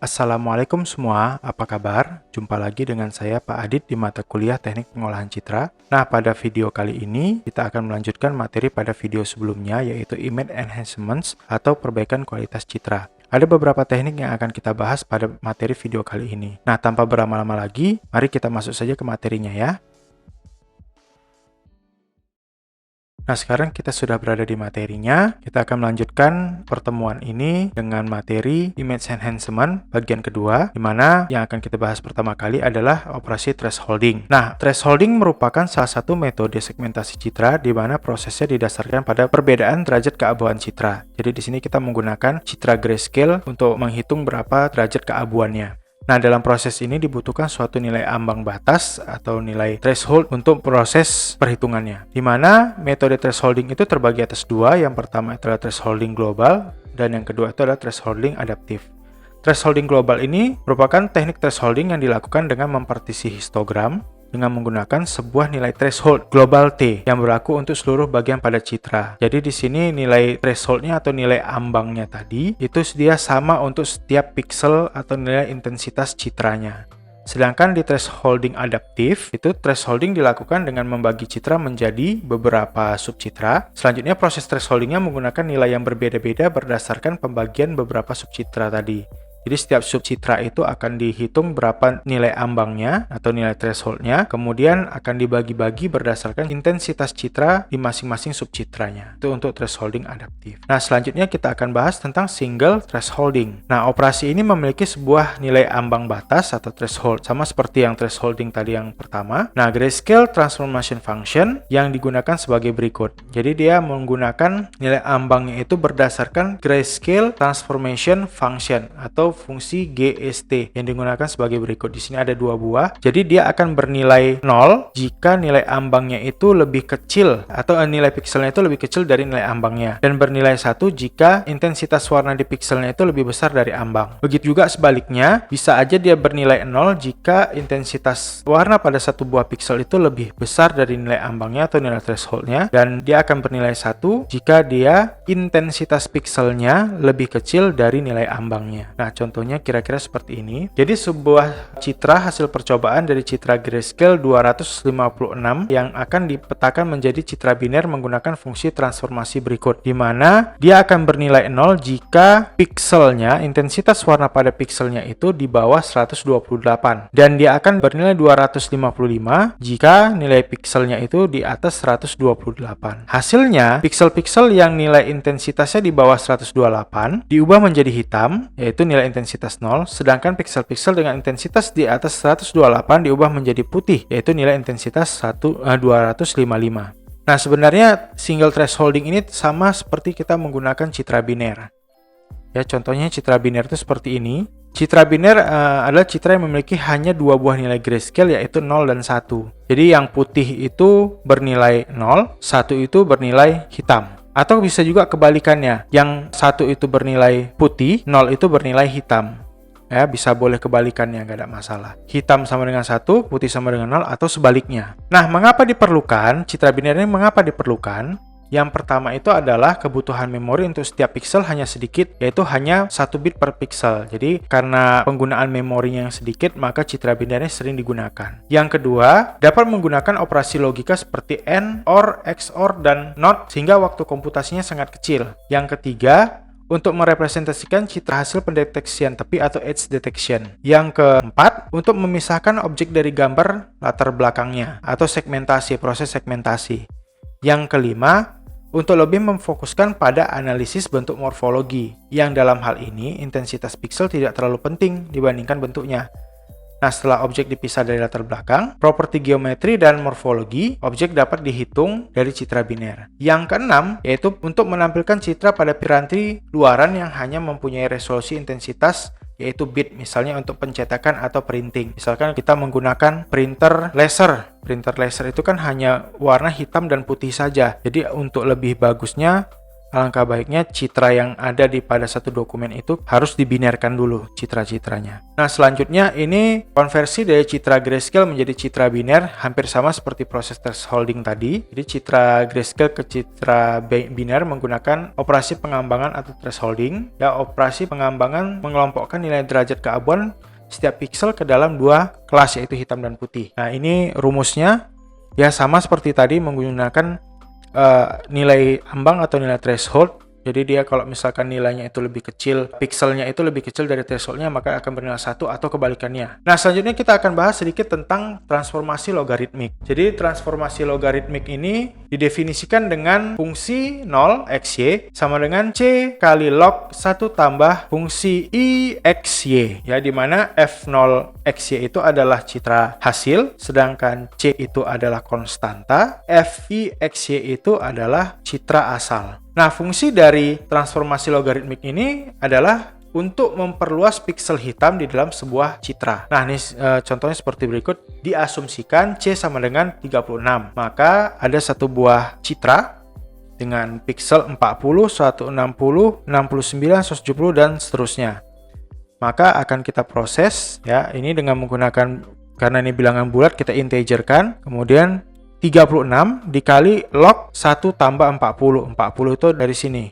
Assalamualaikum semua, apa kabar? Jumpa lagi dengan saya Pak Adit di mata kuliah Teknik Pengolahan Citra. Nah, pada video kali ini kita akan melanjutkan materi pada video sebelumnya yaitu Image Enhancements atau perbaikan kualitas citra. Ada beberapa teknik yang akan kita bahas pada materi video kali ini. Nah, tanpa berlama-lama lagi, mari kita masuk saja ke materinya ya. Nah, sekarang kita sudah berada di materinya. Kita akan melanjutkan pertemuan ini dengan materi Image Enhancement bagian kedua, di mana yang akan kita bahas pertama kali adalah operasi thresholding. Nah, thresholding merupakan salah satu metode segmentasi citra di mana prosesnya didasarkan pada perbedaan derajat keabuan citra. Jadi di sini kita menggunakan citra grayscale untuk menghitung berapa derajat keabuannya. Nah, dalam proses ini dibutuhkan suatu nilai ambang batas atau nilai threshold untuk proses perhitungannya. Di mana metode thresholding itu terbagi atas dua. Yang pertama adalah thresholding global dan yang kedua itu adalah thresholding adaptif. Thresholding global ini merupakan teknik thresholding yang dilakukan dengan mempartisi histogram dengan menggunakan sebuah nilai threshold global T yang berlaku untuk seluruh bagian pada citra. Jadi di sini nilai thresholdnya atau nilai ambangnya tadi itu dia sama untuk setiap pixel atau nilai intensitas citranya. Sedangkan di thresholding adaptif, itu thresholding dilakukan dengan membagi citra menjadi beberapa subcitra. Selanjutnya proses thresholdingnya menggunakan nilai yang berbeda-beda berdasarkan pembagian beberapa subcitra tadi. Jadi setiap subcitra itu akan dihitung berapa nilai ambangnya atau nilai thresholdnya, kemudian akan dibagi-bagi berdasarkan intensitas citra di masing-masing subcitranya. Itu untuk thresholding adaptif. Nah, selanjutnya kita akan bahas tentang single thresholding. Nah, operasi ini memiliki sebuah nilai ambang batas atau threshold, sama seperti yang thresholding tadi yang pertama. Nah, grayscale transformation function yang digunakan sebagai berikut. Jadi dia menggunakan nilai ambangnya itu berdasarkan grayscale transformation function atau fungsi GST yang digunakan sebagai berikut. Di sini ada dua buah. Jadi dia akan bernilai 0 jika nilai ambangnya itu lebih kecil atau nilai pixelnya itu lebih kecil dari nilai ambangnya, dan bernilai 1 jika intensitas warna di pixelnya itu lebih besar dari ambang. Begitu juga sebaliknya, bisa aja dia bernilai 0 jika intensitas warna pada satu buah pixel itu lebih besar dari nilai ambangnya atau nilai thresholdnya, dan dia akan bernilai 1 jika dia intensitas pixelnya lebih kecil dari nilai ambangnya. Nah, contohnya kira-kira seperti ini. Jadi sebuah citra hasil percobaan dari citra grayscale 256 yang akan dipetakan menjadi citra biner menggunakan fungsi transformasi berikut, di mana dia akan bernilai 0 jika pixelnya, intensitas warna pada pixelnya itu di bawah 128, dan dia akan bernilai 255 jika nilai pixelnya itu di atas 128. Hasilnya, pixel-pixel yang nilai intensitasnya di bawah 128 diubah menjadi hitam, yaitu nilai intensitas 0, sedangkan pixel-pixel dengan intensitas di atas 128 diubah menjadi putih, yaitu nilai intensitas 255. Nah, sebenarnya single thresholding ini sama seperti kita menggunakan citra biner. Ya, contohnya citra biner itu seperti ini. Citra biner adalah citra yang memiliki hanya dua buah nilai grayscale, yaitu 0 dan 1. Jadi yang putih itu bernilai 0, 1 itu bernilai hitam. Atau bisa juga kebalikannya, yang 1 itu bernilai putih, 0 itu bernilai hitam. Ya, bisa boleh kebalikannya, nggak ada masalah. Hitam sama dengan 1, putih sama dengan 0, atau sebaliknya. Nah, mengapa diperlukan? Citra biner ini mengapa diperlukan? Yang pertama itu adalah kebutuhan memori untuk setiap pixel hanya sedikit, yaitu hanya 1 bit per pixel. Jadi karena penggunaan memorinya yang sedikit, maka citra binarnya sering digunakan. Yang kedua, dapat menggunakan operasi logika seperti AND, OR, XOR, dan NOT sehingga waktu komputasinya sangat kecil. Yang ketiga, untuk merepresentasikan citra hasil pendeteksian tepi atau edge detection. Yang keempat, untuk memisahkan objek dari gambar latar belakangnya atau segmentasi, proses segmentasi. Yang kelima, untuk lebih memfokuskan pada analisis bentuk morfologi, yang dalam hal ini intensitas pixel tidak terlalu penting dibandingkan bentuknya. Nah, setelah objek dipisah dari latar belakang, properti geometri dan morfologi, objek dapat dihitung dari citra biner. Yang keenam, yaitu untuk menampilkan citra pada piranti luaran yang hanya mempunyai resolusi intensitas, yaitu bit, misalnya untuk pencetakan atau printing. Misalkan kita menggunakan printer laser. Printer laser itu kan hanya warna hitam dan putih saja. Jadi untuk lebih bagusnya alangkah baiknya citra yang ada pada satu dokumen itu harus dibinarkan dulu citra-citranya. Nah, selanjutnya ini konversi dari citra grayscale menjadi citra biner, hampir sama seperti proses thresholding tadi. Jadi citra grayscale ke citra biner menggunakan operasi pengambangan atau thresholding. Ya, operasi pengambangan mengelompokkan nilai derajat keabuan setiap pixel ke dalam dua kelas, yaitu hitam dan putih. Nah, ini rumusnya ya sama seperti tadi, menggunakan nilai ambang atau nilai threshold. Jadi dia kalau misalkan nilainya itu lebih kecil, pixelnya itu lebih kecil dari thresholdnya, maka akan bernilai 1 atau kebalikannya. Nah, selanjutnya kita akan bahas sedikit tentang transformasi logaritmik. Jadi transformasi logaritmik ini didefinisikan dengan fungsi 0 xy sama dengan c kali log 1 tambah fungsi i xy, ya, dimana f0 xy itu adalah citra hasil, sedangkan c itu adalah konstanta, fi xy itu adalah citra asal. Nah, fungsi dari transformasi logaritmik ini adalah untuk memperluas pixel hitam di dalam sebuah citra. Nah, ini contohnya seperti berikut. Diasumsikan C sama dengan 36. Maka ada satu buah citra dengan pixel 40, 160, 69, 170, dan seterusnya. Maka akan kita proses, ya, ini dengan menggunakan, karena ini bilangan bulat, kita integerkan, kemudian 36 dikali log 1 tambah 40. 40 itu dari sini.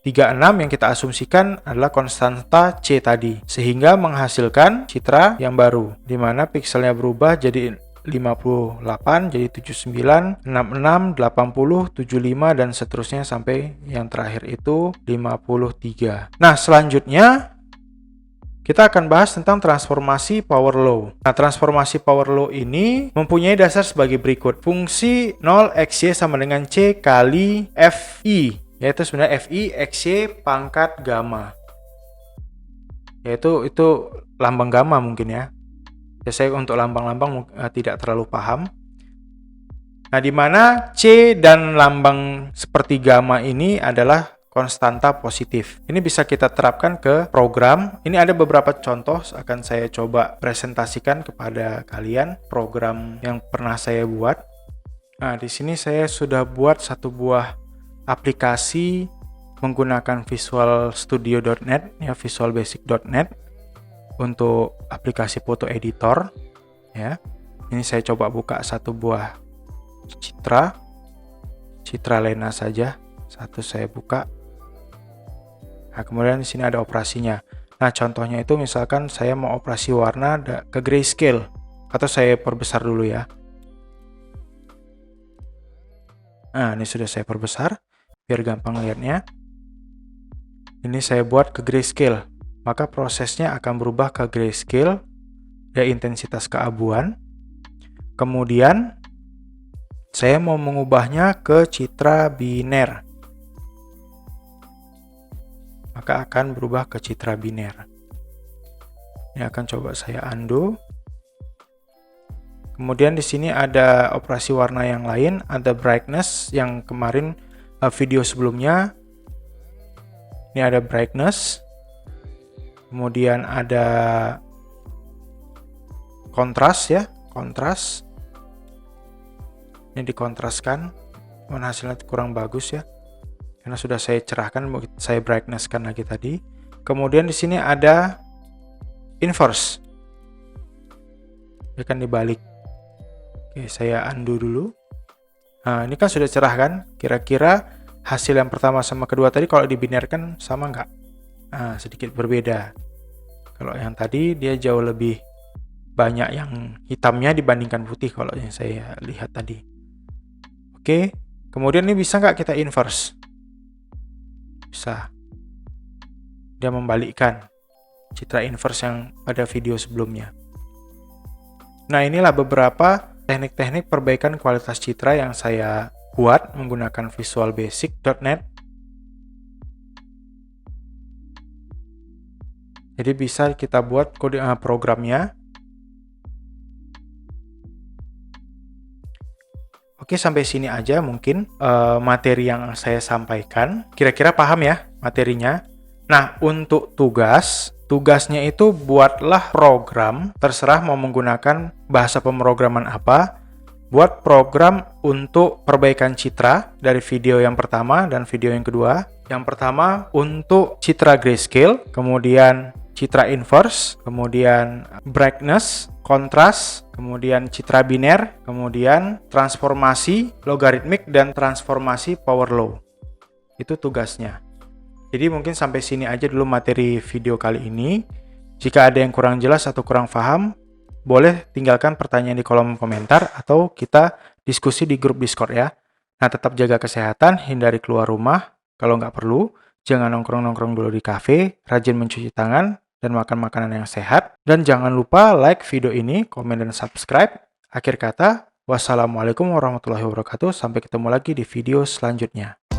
36 yang kita asumsikan adalah konstanta C tadi. Sehingga menghasilkan citra yang baru. Di mana pixelnya berubah jadi 58, jadi 79, 66, 80, 75, dan seterusnya sampai yang terakhir itu 53. Nah, selanjutnya kita akan bahas tentang transformasi power law. Nah, transformasi power law ini mempunyai dasar sebagai berikut. Fungsi 0 xy sama dengan C kali fi, yaitu sebenarnya fi xy pangkat gamma. Yaitu itu lambang gamma mungkin ya. Ya, saya untuk lambang-lambang tidak terlalu paham. Nah, di mana C dan lambang seperti gamma ini adalah konstanta positif. Ini bisa kita terapkan ke program. Ini ada beberapa contoh, akan saya coba presentasikan kepada kalian program yang pernah saya buat. Nah, di sini saya sudah buat satu buah aplikasi menggunakan visualstudio.net, ya, visualbasic.net untuk aplikasi foto editor, ya. Ini saya coba buka satu buah citra Lena saja. Satu saya buka. Nah, kemudian di sini ada operasinya. Nah, contohnya itu misalkan saya mau operasi warna ke grayscale, atau saya perbesar dulu ya. Nah, ini sudah saya perbesar biar gampang lihatnya. Ini saya buat ke grayscale, maka prosesnya akan berubah ke grayscale, ya, intensitas keabuan. Kemudian saya mau mengubahnya ke citra biner, maka akan berubah ke citra biner. Ini akan coba saya undo. Kemudian di sini ada operasi warna yang lain, ada brightness yang kemarin video sebelumnya. Ini ada brightness. Kemudian ada kontras, ya, kontras. Ini dikontraskan. Hasilnya kurang bagus ya. Karena sudah saya cerahkan, saya brightness-kan lagi tadi. Kemudian di sini ada inverse. Dia akan dibalik. Oke, saya undo dulu. Nah, ini kan sudah cerah kan? Kira-kira hasil yang pertama sama kedua tadi kalau dibinarkan sama nggak? Nah, sedikit berbeda. Kalau yang tadi dia jauh lebih banyak yang hitamnya dibandingkan putih kalau yang saya lihat tadi. Oke, kemudian ini bisa nggak kita inverse? Bisa. Dia membalikkan citra inverse yang pada video sebelumnya. Nah, inilah beberapa teknik-teknik perbaikan kualitas citra yang saya buat menggunakan visualbasic.net. Jadi bisa kita buat kode programnya. Oke, sampai sini aja mungkin materi yang saya sampaikan. Kira-kira paham ya materinya? Nah, untuk tugasnya itu buatlah program, terserah mau menggunakan bahasa pemrograman apa, buat program untuk perbaikan citra dari video yang pertama dan video yang kedua. Yang pertama untuk citra grayscale, kemudian citra inverse, kemudian brightness, kontras, kemudian citra biner, kemudian transformasi logaritmik dan transformasi power law. Itu tugasnya. Jadi mungkin sampai sini aja dulu materi video kali ini. Jika ada yang kurang jelas atau kurang paham, boleh tinggalkan pertanyaan di kolom komentar atau kita diskusi di grup Discord ya. Nah, tetap jaga kesehatan, hindari keluar rumah. Kalau nggak perlu, jangan nongkrong-nongkrong dulu di kafe, rajin mencuci tangan, dan makan makanan yang sehat. Dan jangan lupa like video ini, komen, dan subscribe. Akhir kata, wassalamualaikum warahmatullahi wabarakatuh. Sampai ketemu lagi di video selanjutnya.